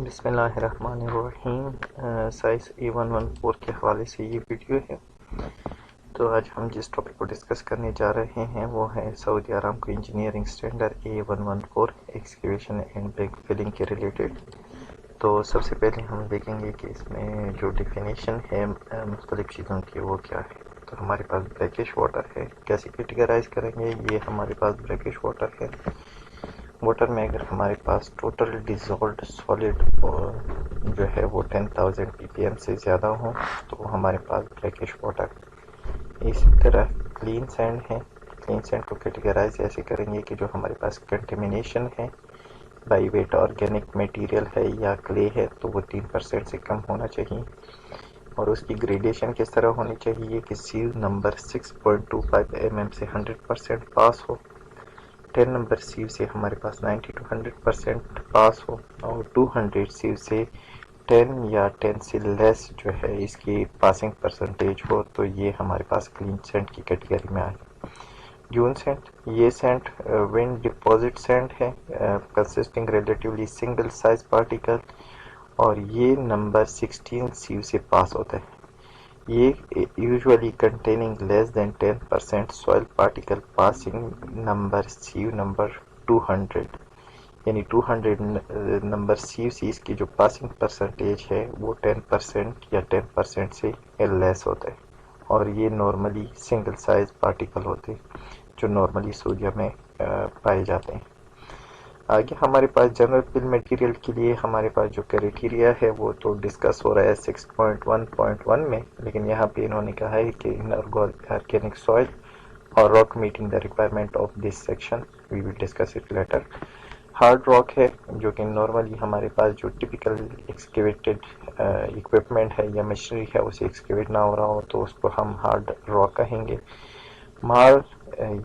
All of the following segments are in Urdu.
بسم اللہ الرحمن الرحیم۔ سائز A114 کے حوالے سے یہ ویڈیو ہے۔ تو آج ہم جس ٹاپک کو ڈسکس کرنے جا رہے ہیں وہ ہے Saudi Aramco engineering standard A114 excavation and back filling کے ریلیٹڈ۔ تو سب سے پہلے ہم دیکھیں گے کہ اس میں جو ڈیفینیشن ہے مختلف چیزوں کی وہ کیا ہے۔ تو ہمارے پاس بریکش واٹر ہے، کیسے کیٹیگرائز کریں گے؟ یہ ہمارے پاس بریکش واٹر ہے۔ واٹر میں اگر ہمارے پاس ٹوٹل ڈیزولوڈ سالڈ جو ہے وہ 10,000 ppm سے زیادہ ہوں تو ہمارے پاس بریکش واٹر۔ اسی طرح کلین سینڈ ہے، کلین سینڈ کو کیٹیگرائز ایسے کریں گے کہ جو ہمارے پاس کنٹیمنیشن ہے بائی ویٹ آرگینک میٹیریل ہے یا کلے ہے تو وہ 3% سے کم ہونا چاہیے، اور اس کی گریڈیشن کس طرح ہونی چاہیے کہ سیو نمبر 6.25 mm سے 100% پاس ہو، 10 نمبر سیو سے ہمارے پاس 90 to 100% پاس ہو، اور 200 سیو سے 10 یا 10 سے لیس جو ہے اس کی پاسنگ پرسنٹیج ہو، تو یہ ہمارے پاس کلین سینڈ کی کیٹیگری میں آئے۔ ڈیون سینڈ، یہ سینڈ ونڈ ڈپازٹ سینڈ ہے، consisting relatively single size particle, اور یہ نمبر 16 سیو سے پاس ہوتا ہے۔ یہ usually containing less than 10% soil particle passing number save number 200، یعنی 200 نمبر سیو سے اس کی جو پاسنگ پرسنٹیج ہے وہ 10% یا 10% سے لیس ہوتا ہے، اور یہ نارملی سنگل سائز پارٹیکل ہوتے ہیں جو نارملی سوڈیم میں پائے جاتے ہیں۔ آگے ہمارے پاس جنرل فل میٹیریل کے لیے ہمارے پاس جو کرائٹیریا ہے وہ تو ڈسکس ہو رہا ہے 6.1.1 میں، لیکن یہاں پہ انہوں نے کہا ہے کہ ان آرگینک سوئل اور rock meeting the requirement of this section, we will discuss it later. Hard rock ہے جو کہ نارملی ہمارے پاس جو ٹپیکل ایکسکیویٹڈ اکوپمنٹ ہے یا مشینری ہے اسے ایکسکیویٹ نہ ہو رہا ہو تو اس کو ہم ہارڈ راک کہیں گے۔ مار،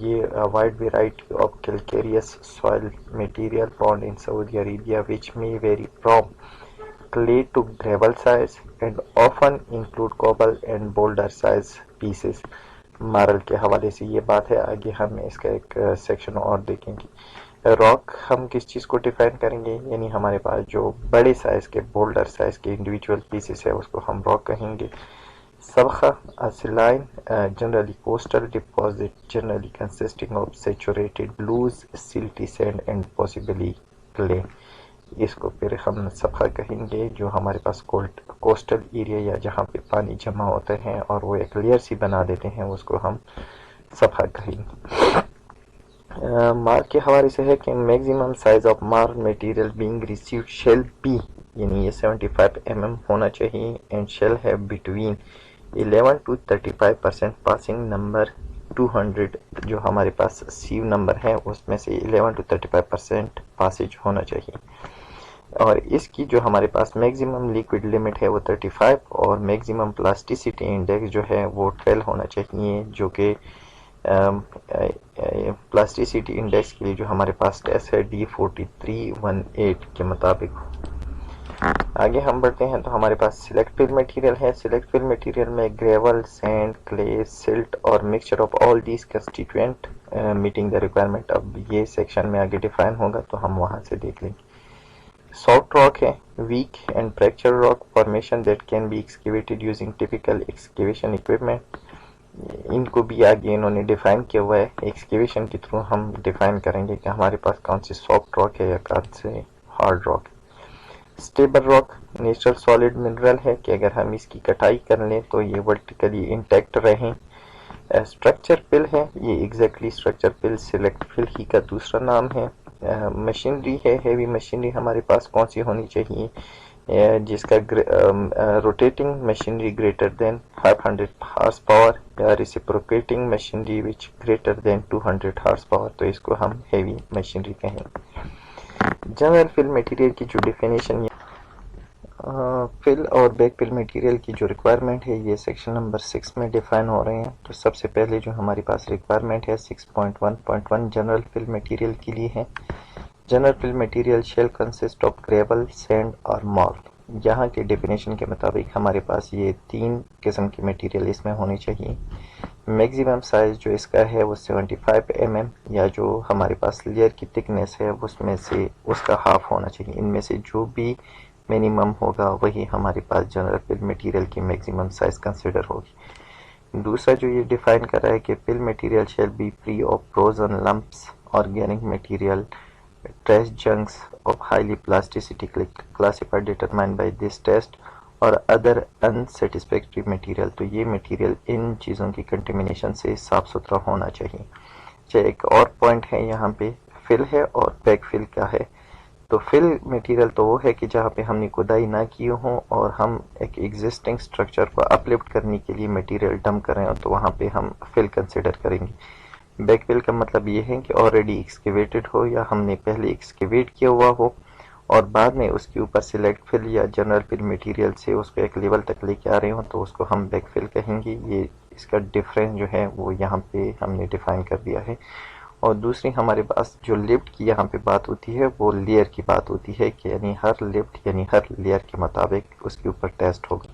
یہ wide variety of calcareous soil material found in Saudi Arabia which may vary from clay to gravel size and often include cobble and boulder size pieces۔ Moral کے حوالے سے یہ بات ہے۔ آگے ہم اس کا ایک سیکشن اور دیکھیں گے۔ راک ہم کس چیز کو ڈیفائن کریں گے؟ یعنی ہمارے پاس جو بڑے سائز کے بولڈر سائز کے انڈیویجول پیسز ہے اس کو ہم راک کہیں گے۔ سبخہ، saline, generally coastal deposit generally consisting of saturated loose silty sand and possibly clay۔ اس کو پھر ہم سبخہ کہیں گے جو ہمارے پاس کوسٹل ایریا یا جہاں پہ پانی جمع ہوتے ہیں اور وہ ایک لیئر سی بنا دیتے ہیں اس کو ہم سبخہ کہیں گے۔ مار کے حوالے سے ہے کہ maximum size of marl material being received shall be, یعنی یہ 75 mm ہونا چاہیے، اینڈ شیل ہے بٹوین 11 to 35% پاسنگ نمبر 200، جو ہمارے پاس سیو نمبر ہے اس میں سے 11 to 35% پاسج ہونا چاہیے، اور اس کی جو ہمارے پاس میکسیمم لیکوڈ لمٹ ہے وہ 35، اور میکسیمم پلاسٹیسٹی انڈیکس جو ہے وہ 12 ہونا چاہیے، جو کہ پلاسٹیسٹی انڈیکس کے لیے جو ہمارے پاس ٹیسٹ ہے D4318 کے مطابق۔ آگے ہم بڑھتے ہیں تو ہمارے پاس سلیکٹ فل مٹیریل ہے۔ سلیکٹ فل مٹیریل میں گریول، سینڈ، کلے، سلٹ اور mixture of all these constituent meeting the requirement. اب یہ سیکشن میں آگے ڈیفائن ہوگا تو ہم وہاں سے دیکھ لیں گے۔ سافٹ راک ہے، weak and fracture rock formation that can be excavated using typical excavation equipment. ان کو بھی آگے انہوں نے ڈیفائن کیا ہوا ہے، ایکسکیویشن کے تھرو ہم ڈیفائن کریں گے کہ ہمارے پاس کون سی سافٹ راک ہے یا کون سے ہارڈ راک ہے۔ Stable rock natural solid mineral ہے کہ اگر ہم اس کی کٹائی کر لیں تو یہ ورٹیکلی انٹیکٹ رہیں۔ اسٹرکچر پل ہے، یہ ایگزیکٹلی اسٹرکچر پل سلیکٹ پل ہی کا دوسرا نام ہے۔ مشینری ہے، ہیوی مشینری ہمارے پاس کون سی ہونی چاہیے؟ جس کا rotating machinery greater than 500 horsepower یا reciprocating machinery which greater than 200 horsepower, تو اس کو ہم ہیوی مشینری کہیں گے۔ جنرل فل میٹیریل کی جو ڈیفینیشن فل اور بیک فل میٹیریل کی جو ریکوائرمنٹ ہے یہ سیکشن نمبر 6 میں ڈیفائن ہو رہے ہیں۔ تو سب سے پہلے جو ہمارے پاس ریکوائرمنٹ ہے 6.1.1 جنرل فل میٹیریل کے لیے ہے۔ General fill material shall consist of gravel, sand اور مارل۔ یہاں کے ڈیفینیشن کے مطابق ہمارے پاس یہ 3 قسم کی میٹیریل اس میں ہونی چاہیے۔ میکسیمم سائز جو اس کا ہے وہ 75 mm، یا جو ہمارے پاس لیئر کی تھکنیس ہے اس میں سے اس کا ہاف ہونا چاہیے۔ ان میں سے جو بھی منیمم ہوگا وہی ہمارے پاس جنرل فل مٹیریل کی میکسیمم سائز کنسیڈر ہوگی۔ دوسرا جو یہ ڈیفائن کر رہا ہے کہ fill material shall be free of frozen lumps, organic material, trace chunks of highly plasticity classified determined by this test اور other unsatisfactory material۔ تو یہ مٹیریل ان چیزوں کی کنٹیمنیشن سے صاف ستھرا ہونا چاہیے۔ چاہے ایک اور پوائنٹ ہے یہاں پہ فل ہے اور بیک فل کا ہے۔ تو فل مٹیریل تو وہ ہے کہ جہاں پہ ہم نے کھدائی نہ کی ہوں اور ہم ایک ایگزسٹنگ اسٹرکچر کو اپلفٹ کرنے کے لیے مٹیریل ڈمپ کر رہے ہوں، تو وہاں پہ ہم فل کنسیڈر کریں گے۔ بیک فل کا مطلب یہ ہے کہ آلریڈی ایکسکیویٹڈ ہو یا ہم نے پہلے ایکسکیویٹ کیا ہوا ہو اور بعد میں اس کے اوپر سلیکٹ فل یا جنرل فل مٹیریل سے اس کو ایک لیول تک لے کے آ رہے ہوں، تو اس کو ہم بیک فل کہیں گے۔ یہ اس کا ڈفرینس جو ہے وہ یہاں پہ ہم نے ڈیفائن کر دیا ہے۔ اور دوسری ہمارے پاس جو لفٹ کی یہاں پہ بات ہوتی ہے وہ لیئر کی بات ہوتی ہے کہ یعنی ہر لفٹ یعنی ہر لیئر کے مطابق اس کے اوپر ٹیسٹ ہوگا۔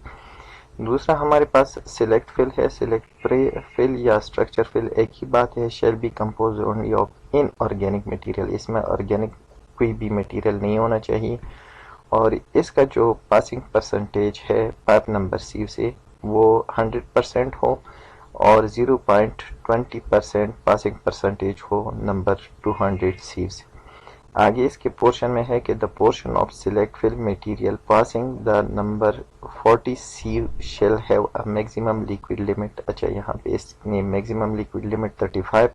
دوسرا ہمارے پاس سلیکٹ فل ہے۔ سلیکٹ فل یا اسٹرکچر فل ایک ہی بات ہے۔ Shall be compose only of in organic material, اس میں آرگینک کوئی بھی مٹیریل نہیں ہونا چاہیے، اور اس کا جو پاسنگ پرسنٹیج ہے پائپ نمبر سی سے وہ 100% ہو اور 0.20% پاسنگ پرسنٹیج ہو نمبر 200 سی سے۔ آگے اس کے پورشن میں ہے کہ the portion of select fill material passing the number 40 sieve shall have a maximum liquid limit. اچھا یہاں پہ اس نے میکسیمم لیکوڈ لمٹ 35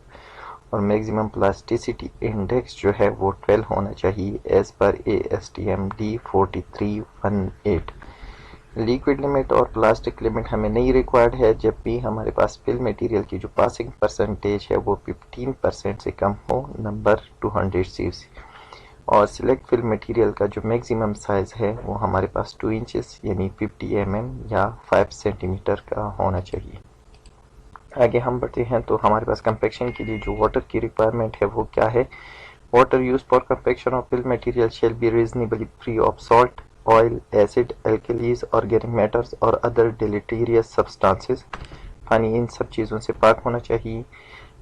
اور میکسیمم پلاسٹیسٹی انڈیکس جو ہے وہ 12 ہونا چاہیے as per ASTM D4318۔ Liquid limit اور پلاسٹک لمٹ ہمیں نہیں ریکوائرڈ ہے جب بھی ہمارے پاس فل مٹیریل کی جو پاسنگ پرسنٹیج ہے وہ 15% سے کم ہو نمبر 200 سی سے۔ اور سلیکٹ فل مٹیریل کا جو میکسیمم سائز ہے وہ ہمارے پاس 2 انچز یعنی 50 mm یا 5 سینٹی میٹر کا ہونا چاہیے۔ آگے ہم بڑھتے ہیں تو ہمارے پاس کمپیکشن کے لیے جو واٹر کی ریکوائرمنٹ ہے وہ کیا ہے۔ Water use for compaction of fill material shall be reasonably free of salt, oil, acid, alkalies, organic matters اور ادر ڈیلیٹیریس سبسٹانسز۔ پانی ان سب چیزوں سے پاک ہونا چاہیے۔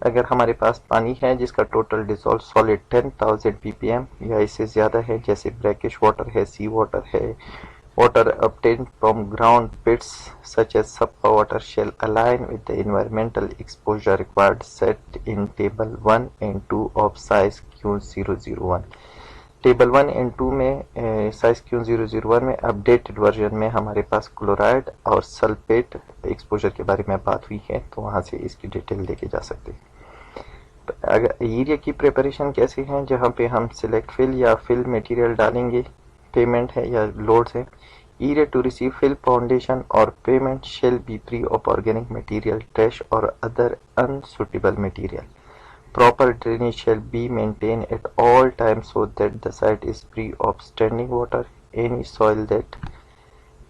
اگر ہمارے پاس پانی ہے جس کا ٹوٹل ڈیزولو سالڈ 10,000 ppm یا اس سے زیادہ ہے، جیسے بریکش واٹر ہے، سی واٹر ہے، water obtained from ground pits such as SAPA water shall align with the environmental exposure required set in table 1 and 2 of size Q001۔ Table 1 and 2 میں سائز Q001 میں اپڈیٹڈ ورژن میں ہمارے پاس کلورائڈ اور سلفیٹ ایکسپوجر کے بارے میں بات ہوئی ہے، تو وہاں سے اس کی ڈیٹیل لے کے جا سکتے ہیں۔ اگر ایریا کی پریپریشن کیسے ہیں، جہاں پہ ہم سلیکٹ فل یا فل مٹیریل ڈالیں گے، پیمنٹ ہے یا لوڈز ہے۔ Area to receive fill foundation اور pavement shall be free of organic material, trash اور other unsuitable material. Proper drainage shall be maintained at all times so that the site is free of standing water. Any soil that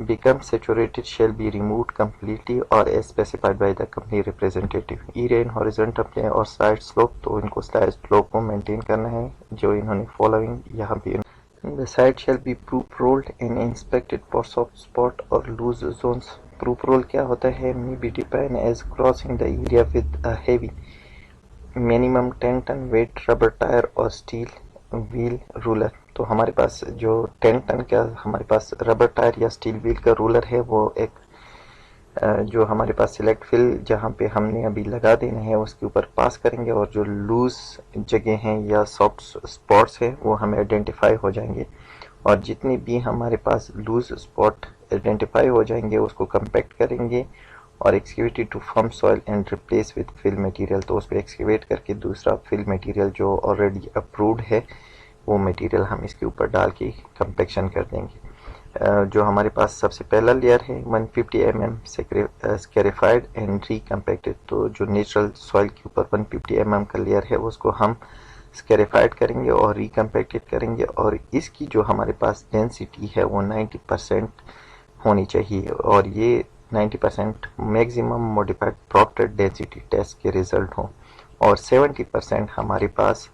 becomes saturated shall be removed completely or as specified by the company representative۔ Area in horizontal plane اور side slope، تو ان کو side slope کو maintain کرنا ہے جو انہوں نے following یہاں پہ۔ The site shall be proof rolled and inspected for soft spot or loose zones۔ Proof roll کیا ہوتا ہے؟ may be defined as crossing the area with a heavy minimum 10 ton weight rubber tire اور steel wheel ruler۔ تو ہمارے پاس جو 10 ٹن کا ہمارے پاس ربر ٹائر یا اسٹیل ویل کا رولر ہے، وہ ایک جو ہمارے پاس سلیکٹ فل جہاں پہ ہم نے ابھی لگا دینا ہے اس کے اوپر پاس کریں گے، اور جو لوز جگہ ہیں یا سافٹ اسپاٹس ہیں وہ ہمیں آئیڈینٹیفائی ہو جائیں گے، اور جتنی بھی ہمارے پاس لوز اسپاٹ آئیڈینٹیفائی ہو جائیں گے اس کو کمپیکٹ کریں گے اور excavated to firm soil and replace with fill material. تو اس پہ ایکسکیویٹ کر کے دوسرا فل مٹیریل جو آلریڈی اپرووڈ ہے وہ مٹیریل ہم اس کے اوپر ڈال کے کمپیکشن کر دیں گے۔ جو ہمارے پاس سب سے پہلا لیئر ہے 150 mm اسکیریفائڈ اینڈ ری کمپیکٹڈ، تو جو نیچرل سوائل کے اوپر 150 mm کا لیئر ہے اس کو ہم اسکیریفائڈ کریں گے اور ری کمپیکٹڈ کریں گے، اور اس کی جو ہمارے پاس ڈینسٹی ہے وہ 90% ہونی چاہیے، اور یہ 90% میکسیمم موڈیفائڈ پراپٹر ڈینسٹی ٹیسٹ کے ریزلٹ ہوں، اور 70% ہمارے پاس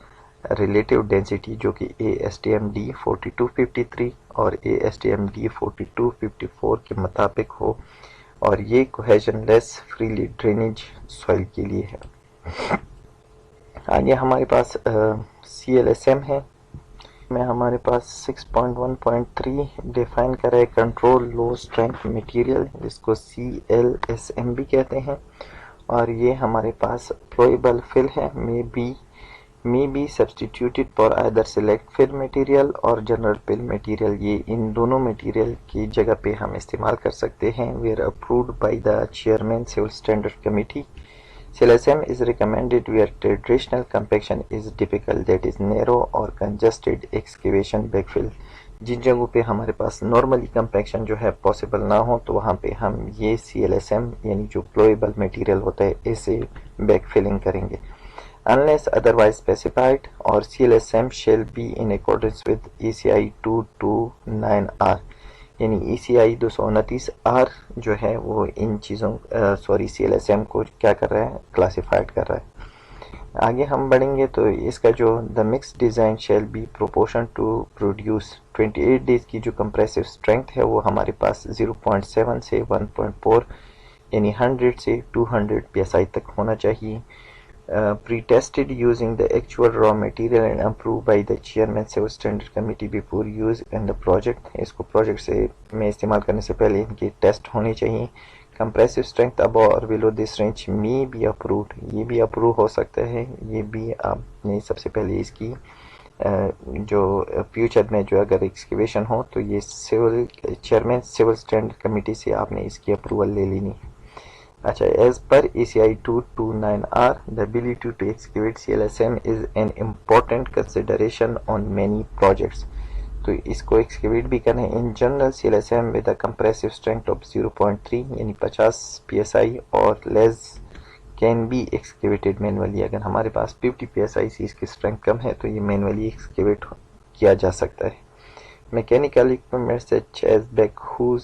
ریلیٹیو ڈینسٹی جو کہ ASTM D4253 اور ASTM D4254 کے مطابق ہو، اور یہ کوہیجن لیس فریلی ڈرینیج سوائل کے لیے ہے۔ آگے ہمارے پاس CLSM ہے۔ میں ہمارے پاس 6.1.3 ڈیفائن کرا ہے کنٹرول لو اسٹرینتھ مٹیریل، جس کو CLSM بھی کہتے ہیں، اور یہ ہمارے پاس پلوئیبل فل ہے، may be substituted for either select fill material اور general fill material. یہ ان دونوں مٹیریل کی جگہ پہ ہم استعمال کر سکتے ہیں. were approved by the chairman civil standard committee. CLSM is recommended where traditional compaction is difficult, that is narrow or congested excavation backfill. جن جگہوں پہ ہمارے پاس نارملی کمپیکشن جو ہے پاسبل نہ ہو تو وہاں پہ ہم یہ CLSM یعنی جو پلوئیبل مٹیریل ہوتا ہے اسے بیک فلنگ کریں گے. Unless otherwise specified, or CLSM shall be in accordance with ECI 229R. یعنی ECI 229R جو ہے وہ ان چیزوں CLSM کو کیا کر رہا ہے، کلاسیفائڈ کر رہا ہے. آگے ہم بڑھیں گے تو اس کا جو the mixed design shall be proportion to produce 28 days کی جو compressive strength ہے وہ ہمارے پاس 0.7 سے 1.4 یعنی 100 سے 200 PSI تک ہونا چاہیے. Pre-tested using the actual raw material and approved by the chairman civil standard committee before use in the project. اس کو پروجیکٹ سے میں استعمال کرنے سے پہلے ان کی ٹیسٹ ہونی چاہیے. Compressive strength above or below this range may be approved. یہ بھی اپروو ہو سکتا ہے، یہ بھی آپ نے سب سے پہلے اس کی جو فیوچر میں جو اگر ایکسکیویشن ہو تو یہ چیئرمین سول اسٹینڈرڈ کمیٹی سے آپ نے اس کی اپروول لے لینی ہے. اچھا، as per ECI 229R, the ability to excavate CLSM is an important consideration on many projects. تو اس کو ایکسکیویٹ بھی کرنا ہے. In general CLSM with a compressive strength of 0.3 یعنی 50 PSI اور less can be excavated manually. اگر ہمارے پاس 50 PSI سے اس کی اسٹرینتھ کم ہے تو یہ مینولی ایکسکیویٹ کیا جا سکتا ہے. Mechanical equipment such as backhoes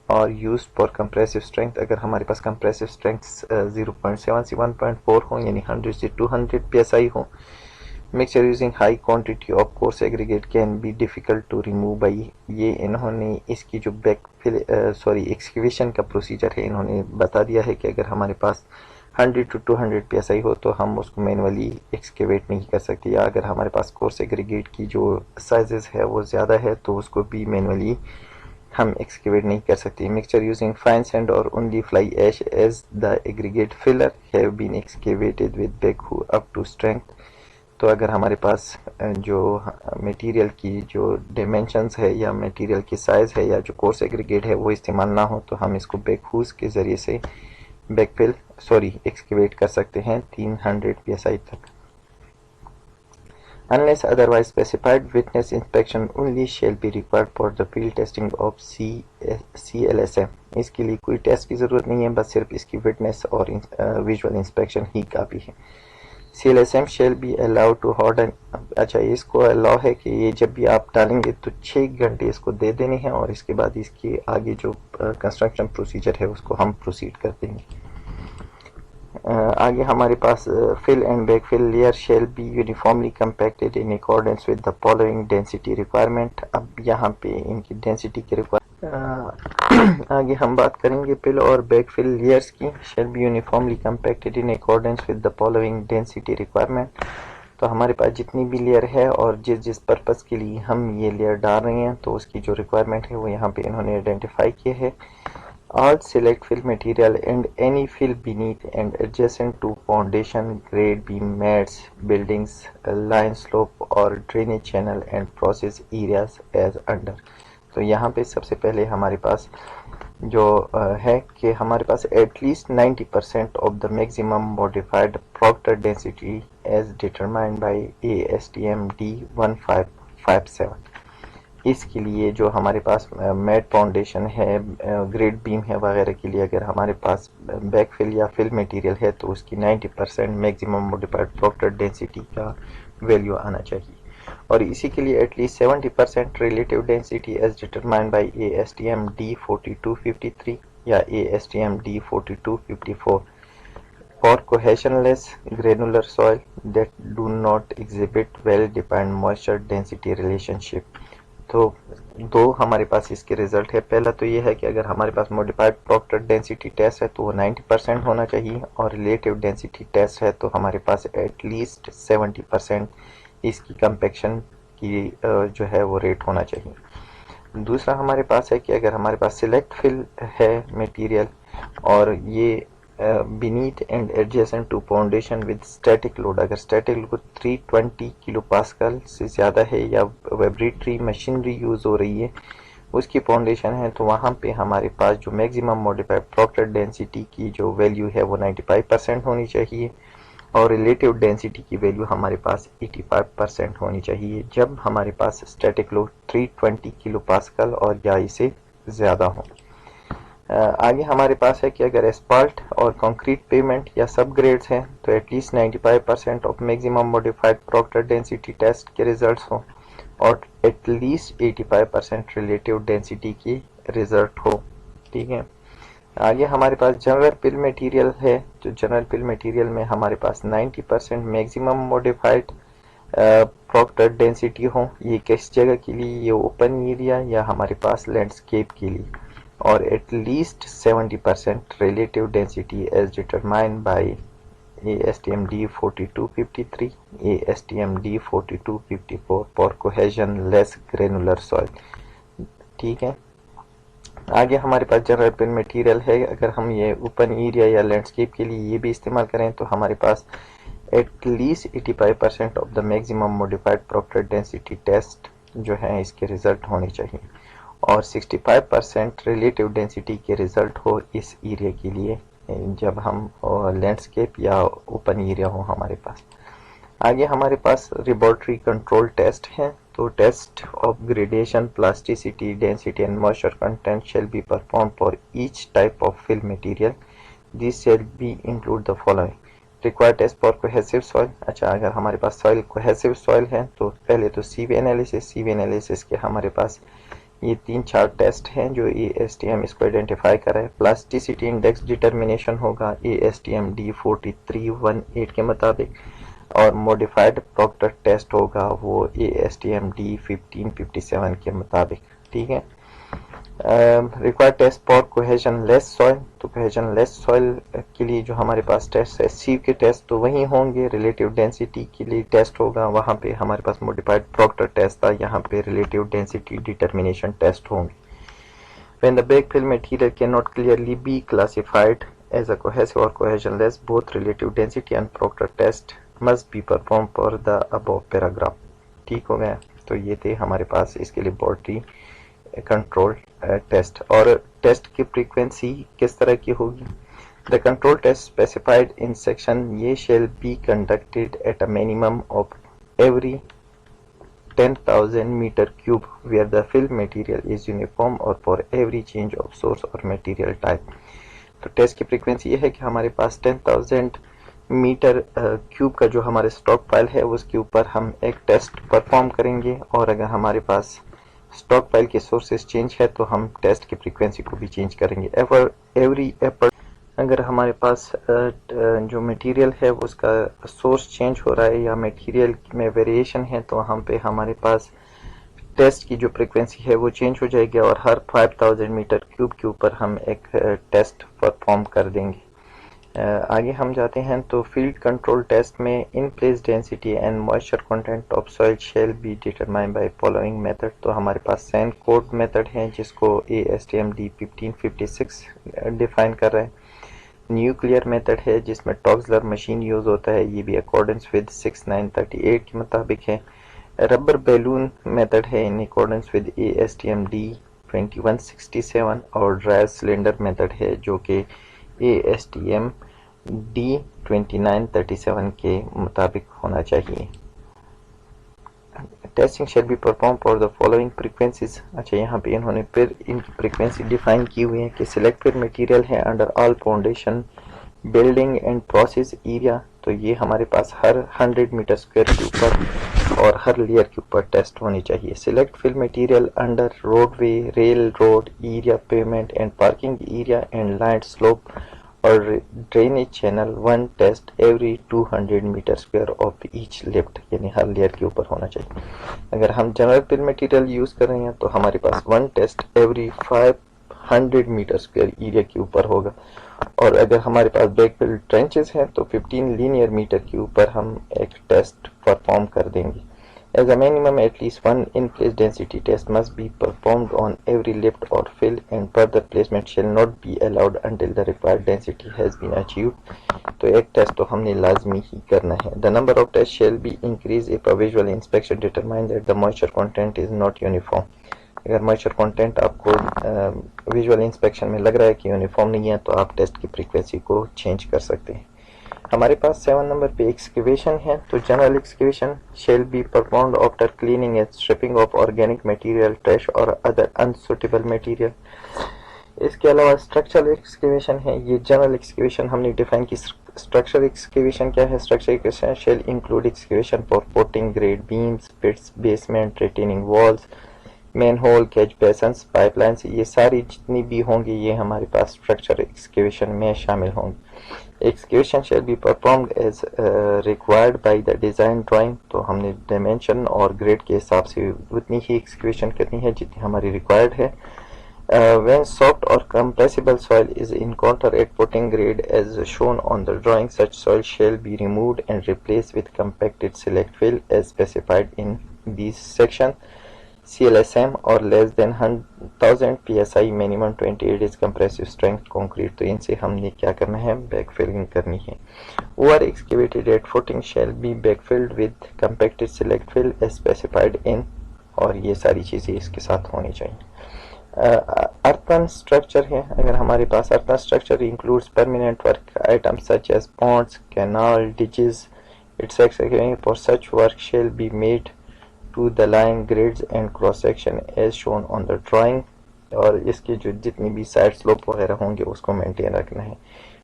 اور used for compressive strength، اگر ہمارے پاس compressive strength 0.7 سے 1.4 ہوں یعنی 100 سے 200 PSI ہوں. mixture using high quantity of coarse aggregate can be difficult to remove by. یہ انہوں نے اس کی جو ایکسکیویشن کا پروسیجر ہے انہوں نے بتا دیا ہے کہ اگر ہمارے پاس 100 to 200 PSI ہو تو ہم اس کو مینولی ایکسکیویٹ نہیں کر سکتے، یا اگر ہمارے پاس کورس ایگریگیٹ کی جو سائزز ہے وہ زیادہ ہے تو اس کو بھی مینولی ہم ایکسکیویٹ نہیں کر سکتے. mixture using fine sand or only fly ash as the aggregate filler have been excavated with backhoe up to strength. تو اگر ہمارے پاس جو میٹیریل کی جو ڈائمینشنز ہے یا میٹیریل کی سائز ہے یا جو کورس ایگریگیٹ ہے وہ استعمال نہ ہو تو ہم اس کو بیک ہوز کے ذریعے سے ایکسکیویٹ کر سکتے ہیں 300 PSI تک. Unless otherwise specified, witness inspection only shall be required for the field testing of CLSM. اس کے لیے کوئی ٹیسٹ کی ضرورت نہیں ہے، بس صرف اس کی وٹنس اور ویژول انسپیکشن ہی کافی ہے. CLSM shall be allowed to harden. اچھا، اس کو الاؤ ہے کہ یہ جب بھی آپ ڈالیں گے تو 6 گھنٹے اس کو دے دینے ہیں اور اس کے بعد اس کے آگے جو کنسٹرکشن پروسیجر ہے اس کو ہم پروسیڈ کر دیں گے. آگے ہمارے پاس fill and backfill layer shall be uniformly compacted in accordance with the following density requirement. اب یہاں پہ ان کی ڈینسٹی کے آگے ہم بات کریں گے fill اور backfill layers کی. shall be uniformly compacted in accordance with the following density requirement. تو ہمارے پاس جتنی بھی لیئر ہے اور جس پرپس کے لیے ہم یہ لیئر ڈال رہے ہیں تو اس کی جو ریکوائرمنٹ ہے وہ یہاں پہ انہوں نے آئیڈینٹیفائی کی ہے. All select fill material and any fill beneath and adjacent to foundation, grade beam mats, buildings, line slope or drainage channel and process areas as under. تو یہاں پہ سب سے پہلے ہمارے پاس جو ہے کہ ہمارے پاس at least 90% of the maximum modified Proctor density as determined by ASTM D1557. اس کے لیے جو ہمارے پاس میٹ فاؤنڈیشن ہے، گریڈ بیم ہے وغیرہ کے لیے اگر ہمارے پاس بیک فل یا فل میٹیریل ہے تو اس کی 90% میکسیمم موڈیفائڈ پروکٹر ڈینسٹی کا ویلیو آنا چاہیے. اور اسی کے لیے at least 70% relative density as determined by ASTM D4253 یا ASTM D4254 for cohesionless granular soil that do not exhibit well defined moisture density relationship. تو دو ہمارے پاس اس کے ریزلٹ ہے. پہلا تو یہ ہے کہ اگر ہمارے پاس موڈیفائڈ پروکٹر ڈینسٹی ٹیسٹ ہے تو وہ 90% ہونا چاہیے، اور ریلیٹیو ڈینسٹی ٹیسٹ ہے تو ہمارے پاس ایٹ لیسٹ 70% اس کی کمپیکشن کی جو ہے وہ ریٹ ہونا چاہیے. دوسرا ہمارے پاس ہے کہ اگر ہمارے پاس سلیکٹ فل ہے میٹیریل اور یہ beneath and adjacent to foundation with static load, اگر اسٹیٹک لوڈ 320 کلو پاسکل سے زیادہ ہے یا ویبریٹری مشینری یوز ہو رہی ہے اس کی فاؤنڈیشن ہے، تو وہاں پہ ہمارے پاس جو میگزیمم موڈیفائڈ پروکٹر ڈینسٹی کی جو ویلیو ہے وہ 95% ہونی چاہیے، اور ریلیٹیو ڈینسٹی کی ویلیو ہمارے پاس 85% ہونی چاہیے جب ہمارے پاس اسٹیٹک لوڈ 320 کلو پاسکل اور یا اسے زیادہ ہوں. آگے ہمارے پاس ہے کہ اگر اسپالٹ اور کنکریٹ پیمنٹ یا سب گریڈز ہیں تو at least 95% of maximum modified Procter density test کے ریزلٹس ہوں اور ایٹ لیسٹ 85% ریلیٹیو ڈینسٹی کی ریزلٹ ہو. ٹھیک ہے. آگے ہمارے پاس جنرل فل میٹیریل ہے، جو جنرل فل میٹیریل میں ہمارے پاس 90% میگزیمم موڈیفائڈ پروکٹر ڈینسٹی ہوں. یہ کس جگہ کے لیے؟ یہ اوپن ایریا یا ہمارے پاس لینڈسکیپ کے لیے. اور at least 70% relative density as determined by ASTM D4253 ASTM D4254 for cohesionless granular soil. ٹھیک ہے. آگے ہمارے پاس جنرل فل میٹیریل ہے، اگر ہم یہ اوپن ایریا یا لینڈسکیپ کے لیے یہ بھی استعمال کریں تو ہمارے پاس at least 85% of the maximum modified Procter density test جو ہے اس کے ریزلٹ ہونے چاہیے اور 65% ریلیٹیو ڈینسٹی کے ریزلٹ ہو اس ایریا کے لیے جب ہم لینڈسکیپ یا اوپن ایریا ہو ہمارے پاس. آگے ہمارے پاس لیبارٹری کنٹرول ٹیسٹ ہیں. تو test of gradation plasticity density and moisture content shall be perform for each type of fill material. These shall be include the following. Require test for cohesive soil. اچھا، اگر ہمارے پاس سوئل کوہیسو سوئل ہے تو پہلے تو سی وی انالیسس کے ہمارے پاس یہ 3-4 ٹیسٹ ہیں جو ASTM اس کو آئیڈینٹیفائی کر رہا ہے. پلاسٹیسٹی انڈیکس ڈیٹرمینیشن ہوگا ASTM D4318 کے مطابق، اور موڈیفائڈ پروکٹر ٹیسٹ ہوگا وہ ASTM D1557 کے مطابق. ٹھیک ہے. Require test for cohesion less soil. تو کوہیژن لیس سوئل کے لیے جو ہمارے پاس ٹیسٹ ہے سی کے ٹیسٹ تو وہیں ہوں گے. ریلیٹیو ڈینسٹی کے لیے ٹیسٹ ہوگا، وہاں پہ ہمارے پاس موڈیفائڈ پروکٹر ٹیسٹ تھا، یہاں پہ ریلیٹیو ڈینسٹی ڈیٹرمینیشن ٹیسٹ ہوں گے. When the backfill material cannot clearly be classified as a cohesive or cohesionless, both relative density and proctor test must be performed for the above paragraph. ٹھیک ہو گیا. تو یہ تھے ہمارے پاس اس کے لیبارٹری کنٹرول ٹیسٹ. اور ٹیسٹ کی فریکوینسی کس طرح کی ہوگی؟ The control test specified in section یہ shall be conducted at a minimum of every 10,000 meter cube where the fill material is uniform or for every change of source or material type. تو ٹیسٹ کی فریکوینسی یہ ہے کہ ہمارے پاس 10,000 میٹر کیوب کا جو ہمارے اسٹاک فائل ہے اس کے اوپر ہم ایک ٹیسٹ پرفارم کریں گے، اور اگر ہمارے پاس اسٹاک فائل کے سورسز چینج ہے تو ہم ٹیسٹ کی فریکوینسی کو بھی چینج کریں گے. ایوری اگر ہمارے پاس جو میٹیریل ہے اس کا سورس چینج ہو رہا ہے یا میٹیریل میں ویریشن ہے تو ہم پہ ہمارے پاس ٹیسٹ کی جو فریکوینسی ہے وہ چینج ہو جائے گی، اور ہر 5000 میٹر کیوب کے اوپر ہم ایک ٹیسٹ پرفارم کر دیں گے. آگے ہم جاتے ہیں تو فیلڈ کنٹرول ٹیسٹ میں in place density and moisture content of soil shall be determine by following method. تو ہمارے پاس سینڈ کوڈ میتھڈ ہے جس کو ASTM D1556 ڈیفائن کر رہا ہے. نیوکلیئر میتھڈ ہے جس میں ٹاکزلر مشین یوز ہوتا ہے، یہ بھی اکارڈنس ود 6938 کے مطابق ہے. ربر بیلون میتھڈ ہے in accordance with ASTM D2167، اور ڈرائی سلنڈر میتھڈ ہے جو کہ ASTM D2937 کے مطابق ہونا چاہیے. Testing shall be perform for the following frequencies. اچھا، یہاں پہ انہوں نے پھر ان کی فریکوینسی ڈیفائن کی ہوئی ہے کہ سلیکٹڈ میٹیریل ہے under all foundation building and process area. تو یہ ہمارے پاس ہر 100 میٹر اسکوائر کے اوپر اور ہر لیئر کے اوپر ٹیسٹ ہونی چاہیے. Select fill material under road way, rail road area, pavement and parking area and line slope اور drainage channel. 1 test every 200 meter square of each lift, یعنی ہر لیئر کے اوپر ہونا چاہیے. اگر ہم جنرل فل میٹیریل یوز کر رہے ہیں تو ہمارے پاس 1 test every 500 metre square area کے اوپر ہوگا، اور اگر ہمارے پاس بیک فل ٹرینچز ہیں تو 15 لینئر میٹر کے اوپر ہم ایک ٹیسٹ پرفارم کر دیں گے. As a minimum, at least one in-place density test must be performed on every lift or fill, and further placement shall not be allowed until the required density has been achieved. تو ایک ٹیسٹ تو ہم نے لازمی ہی کرنا ہے. The number of tests shall be increased if a visual inspection determines that the moisture content is not uniform. اگر موئسچر کانٹینٹ آپ کو ویژول انسپیکشن میں لگ رہا ہے کہ یونیفارم نہیں ہے تو آپ ٹیسٹ کی فریکوینسی کو چینج کر سکتے ہیں. ہمارے پاس 7 نمبر پہ ایکسکیویشن ہے. تو general excavation shall be performed after cleaning and stripping of organic material, trash اور ادر انسوٹیبل مٹیریل. اس کے علاوہ اسٹرکچرل ایکسکیویشن ہے. یہ جنرل ایکسکیویشن ہم نے ڈیفائن کی. اسٹرکچرل ایکسکیویشن کیا ہے؟ Structural excavation shall include excavation for footing, grade beams, pits, basement, retaining walls, manhole, catch basins, pipelines. یہ ساری جتنی بھی ہوں گی یہ ہمارے پاس اسٹرکچر ایکسکیویشن میں شامل ہوں گی. Excavation shall be performed as required by the design drawing. تو ہم نے ڈائمینشن اور گریڈ کے حساب سے اتنی ہی ایکسکیویشن کرنی ہے جتنی ہماری ریکوائرڈ ہے. When soft or compressible soil is encountered at footing grade as shown on the drawing, such soil shall be removed and replaced with compacted select fill as specified in these sections. CLSM or less than 1000 psi, minimum 28 days compressive strength concrete. تو ان سے ہم نے کیا کرنا ہے؟ بیک فلنگ کرنی ہے. Over excavated at footing shall be backfilled with compacted select fill as specified in, اور یہ ساری چیزیں اس کے ساتھ ہونی چاہیے. ارتھن اسٹرکچر ہے. اگر ہمارے پاس earthen structure includes permanent work items such as ponds, canal, ditches, etc. For such work shall be made to the line grids and cross section as shown on the drawing. اور اس کی جو جتنی بھی سائڈ سلوپ وغیرہ ہوں گے اس کو مینٹین رکھنا ہے.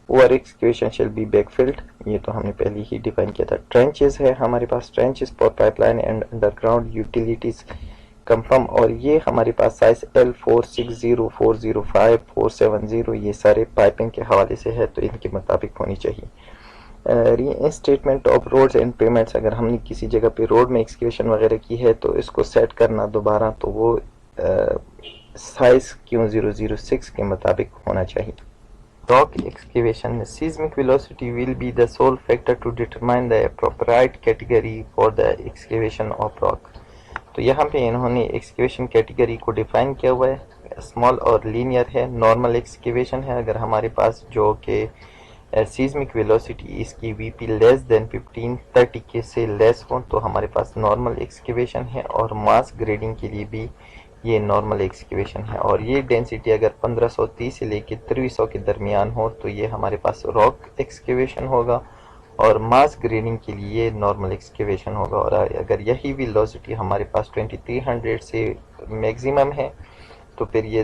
Over excavation shall be backfilled, یہ تو ہم نے پہلے ہی ڈیفائن کیا تھا. ٹرینچز ہے ہمارے پاس. Trenches for pipeline and underground utilities confirm, اور یہ ہمارے پاس سائز L460, 405, 470 یہ سارے پائپنگ کے حوالے سے ہے تو ان کے مطابق ہونی چاہیے. ری انسٹیٹمنٹ آف روڈز اینڈ پیمنٹس, اگر ہم نے کسی جگہ پہ روڈ میں ایکسکیویشن وغیرہ کی ہے تو اس کو سیٹ کرنا دوبارہ, تو وہ سائز Q006 کے مطابق ہونا چاہیے. Rock excavation, seismic velocity will be the sole factor to determine the appropriate category for the excavation of rock. تو یہاں پہ انہوں نے ایکسکیویشن کیٹیگری کو ڈیفائن کیا ہوا ہے. اسمال اور لینئر ہے. نارمل ایکسکیویشن ہے اگر ہمارے پاس جو کہ سیزمک ویلوسٹی اس کی وی پی لیس دین 1530 کے سے لیس ہوں تو ہمارے پاس نارمل ایکسکیویشن ہے. اور ماس گریڈنگ کے لیے بھی یہ نارمل ایکسکیویشن ہے. اور یہ ڈینسٹی اگر 1530 سے لے کے 2300 کے درمیان ہو تو یہ ہمارے پاس راک ایکسکیویشن ہوگا. اور ماس گریڈنگ کے لیے نارمل ایکسکیویشن ہوگا. اور اگر یہی ویلوسٹی ہمارے پاس 2300 سے میگزیمم ہے تو پھر یہ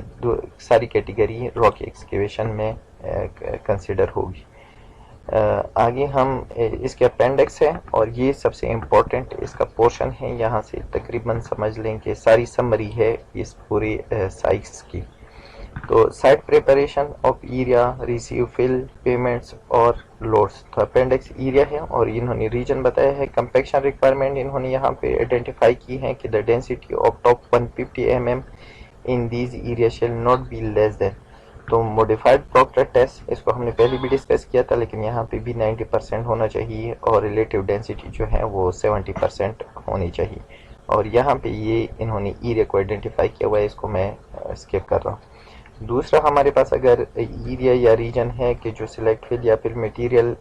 ساری کیٹیگری راک ایکسکیویشن میں کنسیڈر ہوگی. آگے ہم اس کے اپینڈکس ہے اور یہ سب سے امپورٹنٹ اس کا پورشن ہے. یہاں سے تقریباً سمجھ لیں کہ ساری سمری ہے اس پورے سائز کی. تو site preparation of area, receive fill, payments اور لوڈس. تو اپینڈکس ایریا ہے اور انہوں نے ریجن بتایا ہے. کمپیکشن ریکوائرمنٹ انہوں نے یہاں پہ آئیڈینٹیفائی کی ہے کہ the density of top 150 mm in these area shall not be less than. تو موڈیفائڈ پروکٹر ٹیسٹ اس کو ہم نے پہلے بھی ڈسکس کیا تھا لیکن یہاں پہ بھی 90% ہونا چاہیے اور ریلیٹیو ڈینسٹی جو ہے وہ 70% ہونی چاہیے. اور یہاں پہ یہ انہوں نے ایریا کو آئیڈینٹیفائی کیا ہوا ہے, اس کو میں اسکپ کر رہا ہوں. دوسرا ہمارے پاس اگر ایریا یا ریجن ہے کہ جو سلیکٹ فل یا پھر مٹیریل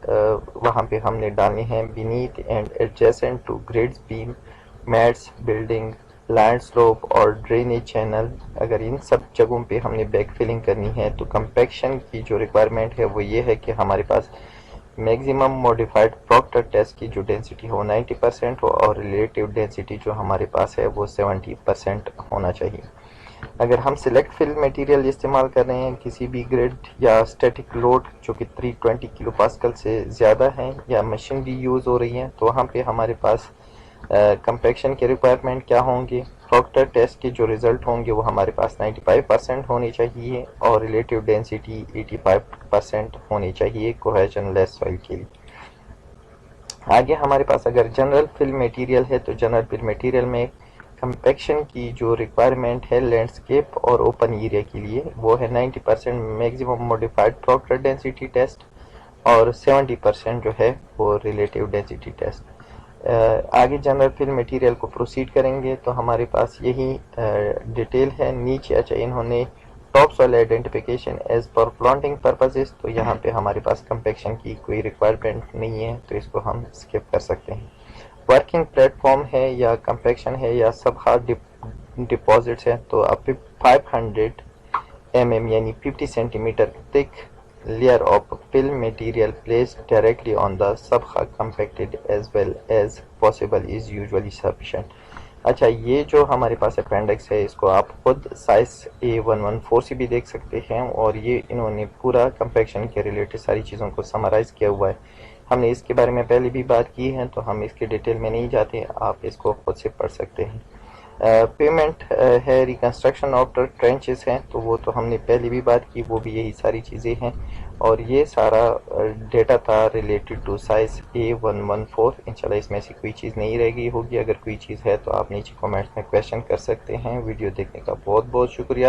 وہاں پہ ہم نے ڈالنے ہیں beneath and adjacent to grades, beam, mats, building, land slope اور ڈرینیج چینل, اگر ان سب جگہوں پہ ہم نے بیک فلنگ کرنی ہے تو کمپیکشن کی جو ریکوائرمنٹ ہے وہ یہ ہے کہ ہمارے پاس میگزیمم موڈیفائڈ پروکٹر ٹیسٹ کی جو ڈینسٹی ہو 90% ہو اور ریلیٹیو ڈینسٹی جو ہمارے پاس ہے وہ 70% ہونا چاہیے. اگر ہم سلیکٹ فل مٹیریل استعمال کر رہے ہیں کسی بھی گریڈ یا اسٹیٹک لوڈ جو کہ 320 کلو پاسکل سے زیادہ ہیں یا مشین بھی یوز ہو رہی ہیں تو وہاں پہ ہمارے پاس کمپیکشن کے ریکوائرمنٹ کیا ہوں گے؟ پروکٹر ٹیسٹ کے جو ریزلٹ ہوں گے وہ ہمارے پاس 95% ہونی چاہیے اور ریلیٹیو ڈینسٹی 85% ہونی چاہیے کوہیجن لیس سوئل کے لیے. آگے ہمارے پاس اگر جنرل فل میٹیریل ہے تو جنرل فل میٹیریل میں کمپیکشن کی جو ریکوائرمنٹ ہے لینڈسکیپ اور اوپن ایریا کے لیے وہ ہے 90% maximum modified Procter density test اور 70% جو ہے وہ ریلیٹیو ڈینسٹی ٹیسٹ. آگے جنرل فل مٹیریل کو پروسیڈ کریں گے تو ہمارے پاس یہی ڈیٹیل ہے نیچے. اچھا انہوں نے top soil identification as per planting purposes, تو یہاں پہ ہمارے پاس کمپیکشن کی کوئی ریکوائرمنٹ نہیں ہے تو اس کو ہم اسکپ کر سکتے ہیں. ورکنگ پلیٹ فارم ہے یا کمپیکشن ہے یا سب ہارڈ ڈپازٹس ہیں، تو اب 500 mm یعنی 50 centimeter thick layer of fill material placed directly on the subhard compacted as well as possible is usually sufficient. اچھا یہ جو ہمارے پاس اپینڈکس ہے اس کو آپ خود سائز A114 سے بھی دیکھ سکتے ہیں، اور یہ انہوں نے پورا کمپیکشن کے ریلیٹڈ ساری چیزوں کو سمرائز کیا ہوا ہے. ہم نے اس کے بارے میں پہلے بھی بات کی ہے تو ہم اس کے ڈیٹیل میں نہیں جاتے، آپ اس کو خود سے پڑھ سکتے ہیں. پیمنٹ ہے ریکنسٹرکشن آفٹر ٹرینچز ہیں، تو وہ تو ہم نے پہلے بھی بات کی، وہ بھی یہی ساری چیزیں ہیں. اور یہ سارا ڈیٹا تھا ریلیٹڈ ٹو سائز A114. انشاءاللہ اس میں سے کوئی چیز نہیں رہ گئی ہوگی، اگر کوئی چیز ہے تو آپ نیچے کمنٹس میں کویشچن کر سکتے ہیں. ویڈیو دیکھنے کا بہت بہت شکریہ.